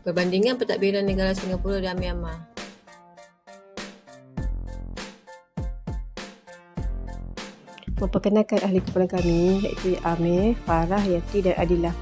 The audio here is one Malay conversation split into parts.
Perbandingan pentadbiran negara Singapura dan Myanmar. Memperkenalkan ahli kepala kami iaitu Amir, Farah, Yati dan Adilah.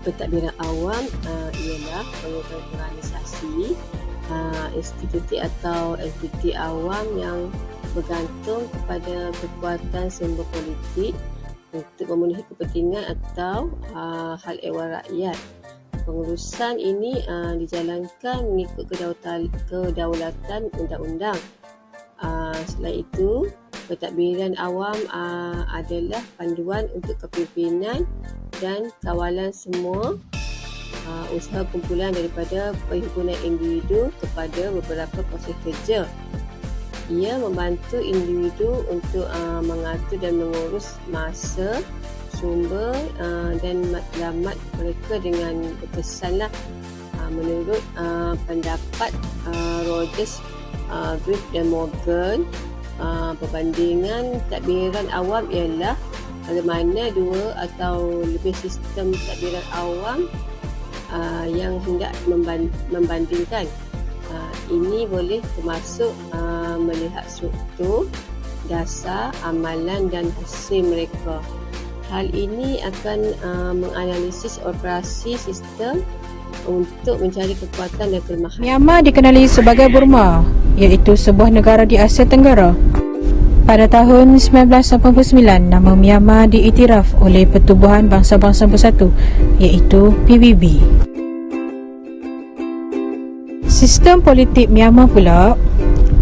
Pentadbiran awam ialah organisasi, institusi atau entiti awam yang bergantung kepada kekuatan sumber politik untuk memenuhi kepentingan atau hal ehwal rakyat. Pengurusan ini dijalankan mengikut kedaulatan undang-undang. Selain itu, pentadbiran awam adalah panduan untuk kepimpinan dan kawalan semua usaha kumpulan daripada perhimpunan individu kepada beberapa proses kerja. Ia membantu individu untuk mengatur dan mengurus masa, sumber dan matlamat mereka dengan berkesanlah. Menurut pendapat Rogers, Griff dan Morgan, perbandingan tadbiran awam ialah bagaimana dua atau lebih sistem tadbiran awam yang hendak membandingkan. Ini boleh termasuk melihat struktur, dasar, amalan dan hasil mereka. Hal ini akan menganalisis operasi sistem untuk mencari kekuatan dan kelemahan. Myanmar dikenali sebagai Burma, iaitu sebuah negara di Asia Tenggara. Pada tahun 1989, nama Myanmar diiktiraf oleh Pertubuhan Bangsa-Bangsa Bersatu, iaitu PBB. Sistem politik Myanmar pula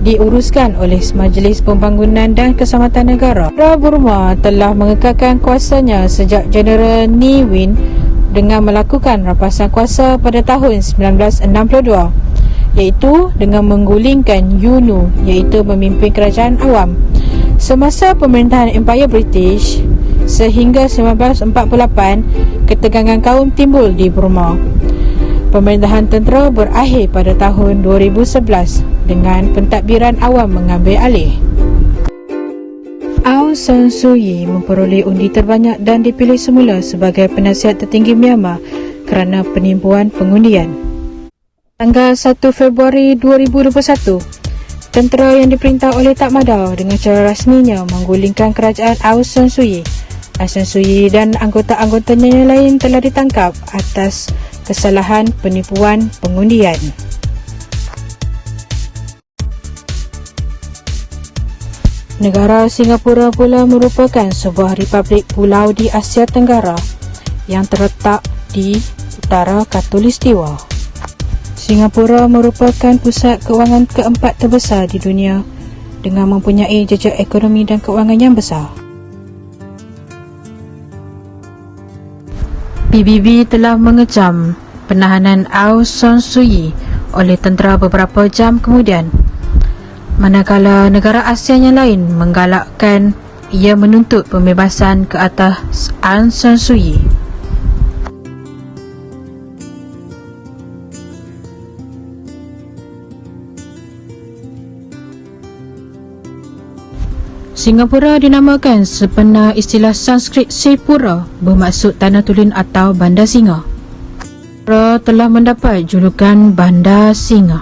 diuruskan oleh Majlis Pembangunan dan Keselamatan Negara. Burma telah mengekalkan kuasanya sejak Jeneral Ne Win dengan melakukan rampasan kuasa pada tahun 1962, iaitu dengan menggulingkan U Nu, iaitu memimpin kerajaan awam. Semasa pemerintahan Empayar British sehingga 1948, ketegangan kaum timbul di Burma. Pemerintahan tentera berakhir pada tahun 2011 dengan pentadbiran awam mengambil alih. Aung San Suu Kyi memperoleh undi terbanyak dan dipilih semula sebagai penasihat tertinggi Myanmar kerana penipuan pengundian. Tanggal 1 Februari 2021, tentera yang diperintah oleh Tan Madao dengan cara rasminya menggulingkan kerajaan Aung San Suu Kyi. Aung San Suu Kyi dan anggota-anggotanya yang lain telah ditangkap atas kesalahan penipuan pengundian. Negara Singapura pula merupakan sebuah republik pulau di Asia Tenggara yang terletak di utara Khatulistiwa. Singapura merupakan pusat kewangan keempat terbesar di dunia dengan mempunyai jejak ekonomi dan kewangan yang besar. PBB telah mengecam penahanan Aung San Suu Kyi oleh tentera beberapa jam kemudian, manakala negara ASEAN yang lain menggalakkan ia menuntut pembebasan ke atas Aung San Suu Kyi. Singapura dinamakan sebenar istilah Sanskrit Singapura bermaksud tanah tulen atau bandar singa. Singapura telah mendapat julukan Bandar Singa.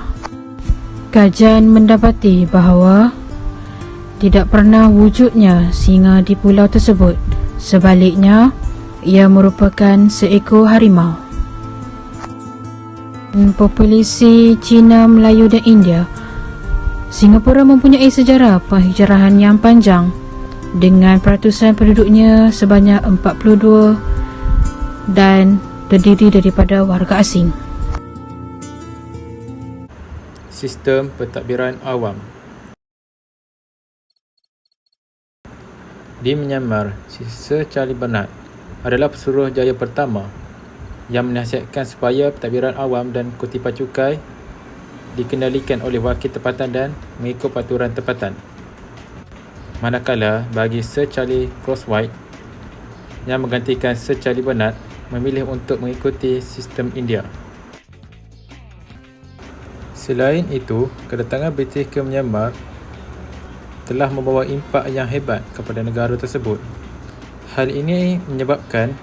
Kajian mendapati bahawa tidak pernah wujudnya singa di pulau tersebut. Sebaliknya, ia merupakan seekor harimau. Populasi Cina, Melayu dan India, Singapura mempunyai sejarah penghijrahan yang panjang dengan peratusan penduduknya sebanyak 42 dan terdiri daripada warga asing. Sistem pentadbiran awam. Di Myanmar, Sir Charles Bernard adalah pesuruhjaya pertama yang menasihatkan supaya pentadbiran awam dan kutipan cukai dikendalikan oleh wakil tempatan dan mengikut peraturan tempatan. Manakala bagi Sir Charles Crosthwaite yang menggantikan Sir Charles Bernard memilih untuk mengikuti sistem India. Selain itu, kedatangan British ke Myanmar telah membawa impak yang hebat kepada negara tersebut. Hal ini menyebabkan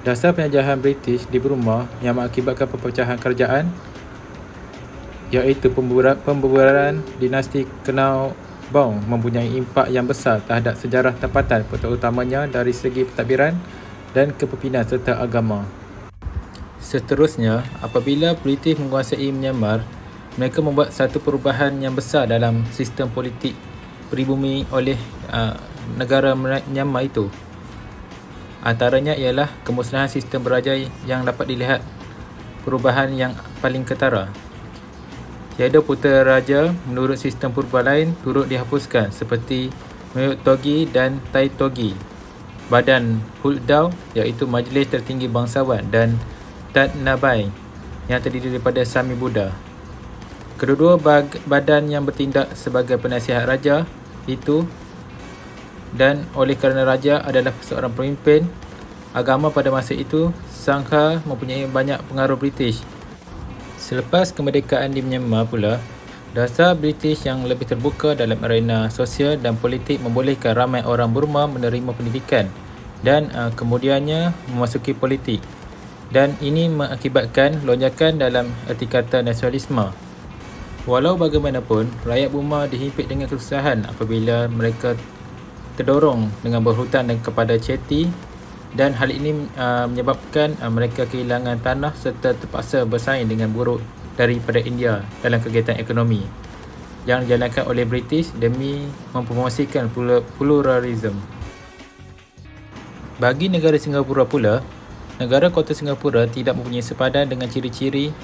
dasar penjajahan British di Burma yang mengakibatkan perpecahan kerajaan, iaitu pembubaran dinasti Knauf Baung, mempunyai impak yang besar terhadap sejarah tempatan, terutamanya dari segi pentadbiran dan kepimpinan serta agama. Seterusnya, apabila British menguasai Myanmar, mereka membuat satu perubahan yang besar dalam sistem politik peribumi oleh negara Myanmar itu. Antaranya ialah kemusnahan sistem beraja yang dapat dilihat perubahan yang paling ketara. Tiada putera raja menurut sistem purba lain turut dihapuskan seperti Mewat Togi dan Tai Togi. Badan Huldau iaitu Majlis Tertinggi Bangsawan dan Tat Nabai yang terdiri daripada Sami Buddha. Kedua-dua badan yang bertindak sebagai penasihat raja itu, dan oleh kerana raja adalah seorang pemimpin agama pada masa itu, Sangha mempunyai banyak pengaruh British. Selepas kemerdekaan di Myanmar pula, dasar British yang lebih terbuka dalam arena sosial dan politik membolehkan ramai orang Burma menerima pendidikan dan kemudiannya memasuki politik. Dan ini mengakibatkan lonjakan dalam erti kata nasionalisme. Walau bagaimanapun, rakyat Burma dihimpit dengan kesusahan apabila mereka terdorong dengan berhutang dan kepada ceti, dan hal ini menyebabkan mereka kehilangan tanah serta terpaksa bersaing dengan buruh daripada India dalam kegiatan ekonomi yang dijalankan oleh British demi mempromosikan pluralism. Bagi negara Singapura pula, negara kota Singapura tidak mempunyai sepadan dengan ciri-ciri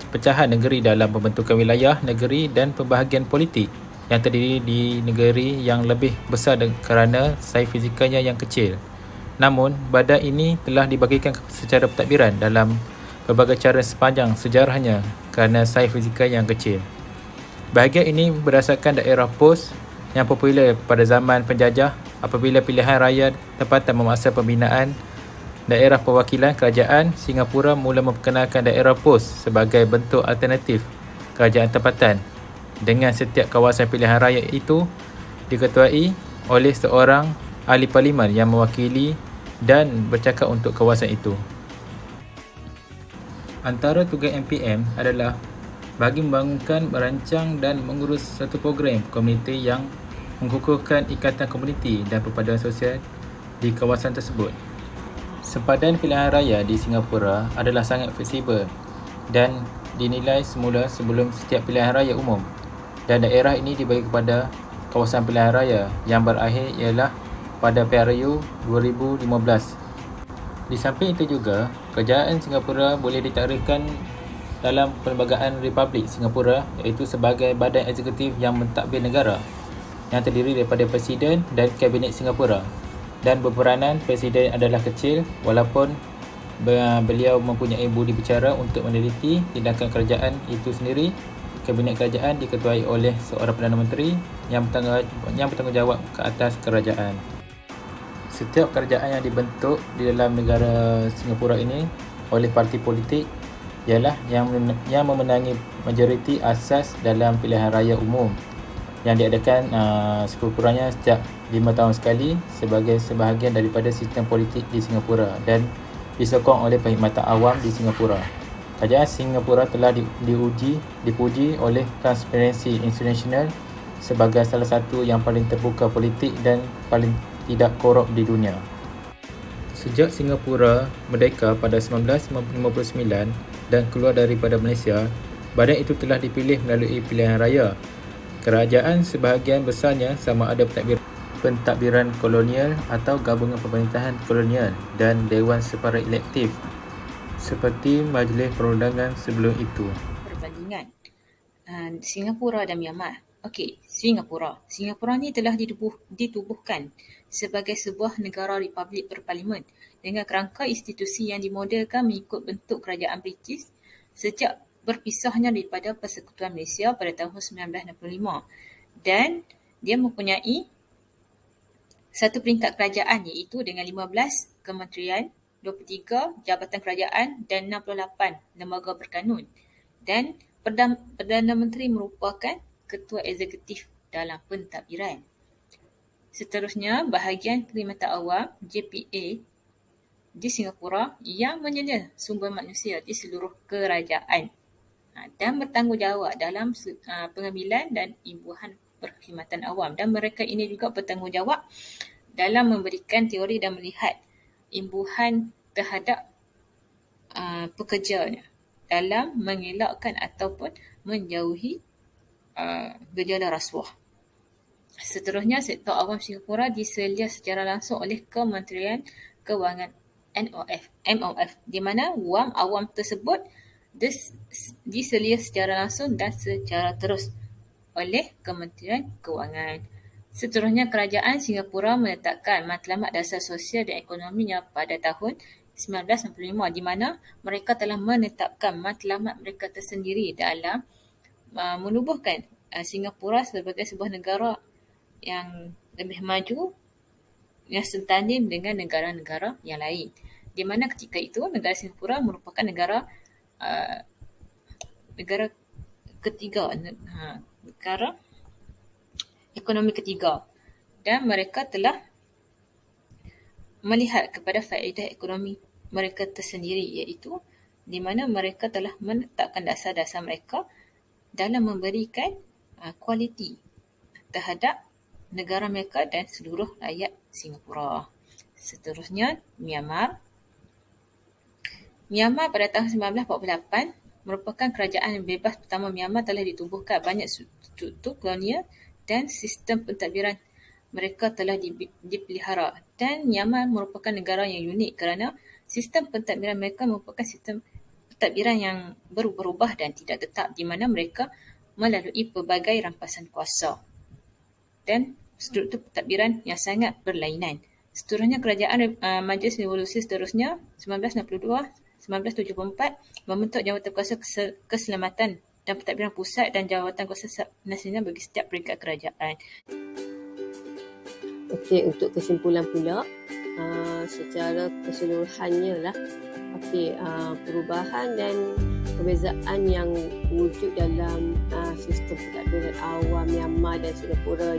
pecahan negeri dalam pembentukan wilayah negeri dan pembahagian politik yang terdiri di negeri yang lebih besar kerana saiz fizikalnya yang kecil. Namun, badan ini telah dibagikan secara pentadbiran dalam berbagai cara sepanjang sejarahnya kerana saiz fizikal yang kecil. Bahagian ini berdasarkan daerah pos yang popular pada zaman penjajah apabila pilihan raya tempatan memaksa pembinaan daerah perwakilan kerajaan. Singapura mula memperkenalkan daerah pos sebagai bentuk alternatif kerajaan tempatan, dengan setiap kawasan pilihan raya itu diketuai oleh seorang ahli parlimen yang mewakili dan bercakap untuk kawasan itu. Antara tugas MPM adalah bagi membangunkan, merancang dan mengurus satu program komuniti yang mengukuhkan ikatan komuniti dan perpaduan sosial di kawasan tersebut. Sempadan pilihan raya di Singapura adalah sangat fleksibel dan dinilai semula sebelum setiap pilihan raya umum, dan daerah ini dibagi kepada kawasan pilihan raya yang berakhir ialah pada PRU 2015. Di samping itu juga, kerajaan Singapura boleh ditakdirkan dalam Perlembagaan Republik Singapura, iaitu sebagai badan eksekutif yang mentadbir negara yang terdiri daripada Presiden dan Kabinet Singapura, dan berperanan Presiden adalah kecil walaupun beliau mempunyai budi bicara untuk meneliti tindakan kerajaan itu sendiri. Kabinet kerajaan diketuai oleh seorang Perdana Menteri yang bertanggungjawab ke atas kerajaan. Setiap kerajaan yang dibentuk di dalam negara Singapura ini oleh parti politik ialah yang memenangi majoriti asas dalam pilihan raya umum yang diadakan sekurang-kurangnya setiap 5 tahun sekali sebagai sebahagian daripada sistem politik di Singapura dan disokong oleh perkhidmatan awam di Singapura. Kerajaan Singapura telah dipuji oleh Transparency International sebagai salah satu yang paling terbuka politik dan paling tidak korup di dunia. Sejak Singapura merdeka pada 1959 dan keluar daripada Malaysia, badan itu telah dipilih melalui pilihan raya. Kerajaan sebahagian besarnya sama ada pentadbiran kolonial atau gabungan pemerintahan kolonial dan dewan separa elektif seperti Majlis Perundangan sebelum itu. Perbandingan Singapura dan Myanmar. Okey, Singapura ni telah ditubuhkan sebagai sebuah negara republik berparlimen dengan kerangka institusi yang dimodelkan mengikut bentuk kerajaan British sejak berpisahnya daripada Persekutuan Malaysia pada tahun 1965, dan dia mempunyai satu peringkat kerajaan iaitu dengan 15 kementerian, 23 jabatan kerajaan dan 68 lembaga berkanun, dan Perdana Menteri merupakan ketua eksekutif dalam pentadbiran. Seterusnya, bahagian Perkhidmatan Awam JPA di Singapura yang menyelia sumber manusia di seluruh kerajaan dan bertanggungjawab dalam pengambilan dan imbuhan perkhidmatan awam, dan mereka ini juga bertanggungjawab dalam memberikan teori dan melihat imbuhan terhadap pekerjanya dalam mengelakkan ataupun menjauhi gejala rasuah. Seterusnya, sektor awam Singapura diselia secara langsung oleh Kementerian Kewangan MOF, di mana wang awam tersebut diselia secara langsung dan secara terus oleh Kementerian Kewangan. Seterusnya, Kerajaan Singapura meletakkan Matlamat Dasar Sosial dan Ekonominya pada tahun 1965, di mana mereka telah menetapkan matlamat mereka tersendiri dalam menubuhkan Singapura sebagai sebuah negara yang lebih maju, yang setanding dengan negara-negara yang lain. Di mana ketika itu negara Singapura merupakan negara ketiga, negara ekonomi ketiga, dan mereka telah melihat kepada faedah ekonomi mereka tersendiri, iaitu di mana mereka telah menetapkan dasar-dasar mereka dalam memberikan kualiti terhadap negara mereka dan seluruh rakyat Singapura. Seterusnya, Myanmar pada tahun 1948 merupakan kerajaan yang bebas pertama. Myanmar telah ditubuhkan banyak struktur kolonial dan sistem pentadbiran mereka telah dipelihara, dan Myanmar merupakan negara yang unik kerana sistem pentadbiran mereka merupakan sistem pentadbiran yang berubah dan tidak tetap, di mana mereka melalui pelbagai rampasan kuasa dan struktur pentadbiran yang sangat berlainan. Seterusnya, Kerajaan Majlis Revolusi seterusnya 1974 membentuk Jawatan Kuasa Keselamatan dan Pentadbiran Pusat dan Jawatan Kuasa Nasional bagi setiap peringkat kerajaan. Okey, untuk kesimpulan pula, secara keseluruhannya lah, perubahan dan perbezaan yang wujud dalam sistem pentadbiran awam Myanmar dan Singapura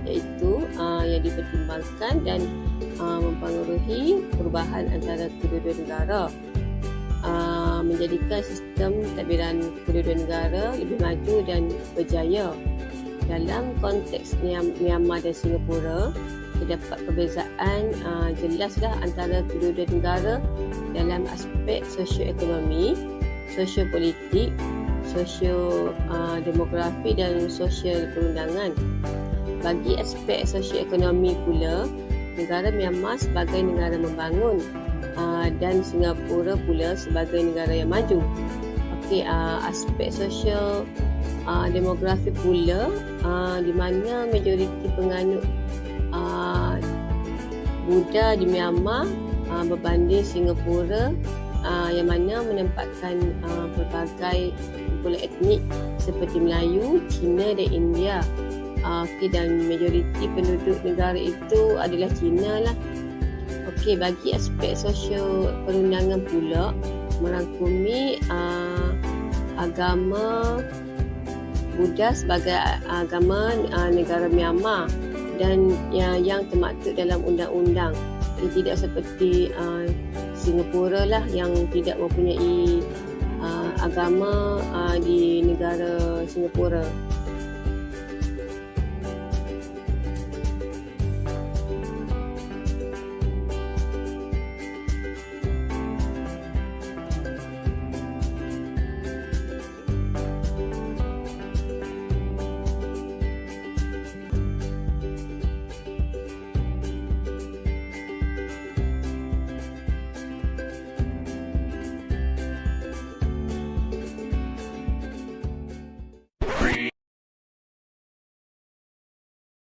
iaitu yang dipertimbangkan dan mempengaruhi perubahan antara kedua-dua negara, menjadikan sistem pentadbiran kedua-dua negara lebih maju dan berjaya. Dalam konteks Myanmar dan Singapura, terdapat perbezaan jelaslah antara kedua-dua negara dalam aspek sosioekonomi, sosiopolitik, sosiodemografi dan sosial perundangan. Bagi aspek sosioekonomi pula, negara Myanmar sebagai negara membangun dan Singapura pula sebagai negara yang maju. Aspek sosial demografi pula, di mana majoriti penganut Buddha di Myanmar berbanding Singapura, yang mana menempatkan pelbagai kumpulan etnik seperti Melayu, Cina dan India. Dan majoriti penduduk negara itu adalah Cina lah. Bagi aspek sosio perundangan pula, merangkumi agama Buddha sebagai agama negara Myanmar dan yang termaktub dalam undang-undang. Tidak seperti Singapura lah yang tidak mempunyai agama di negara Singapura.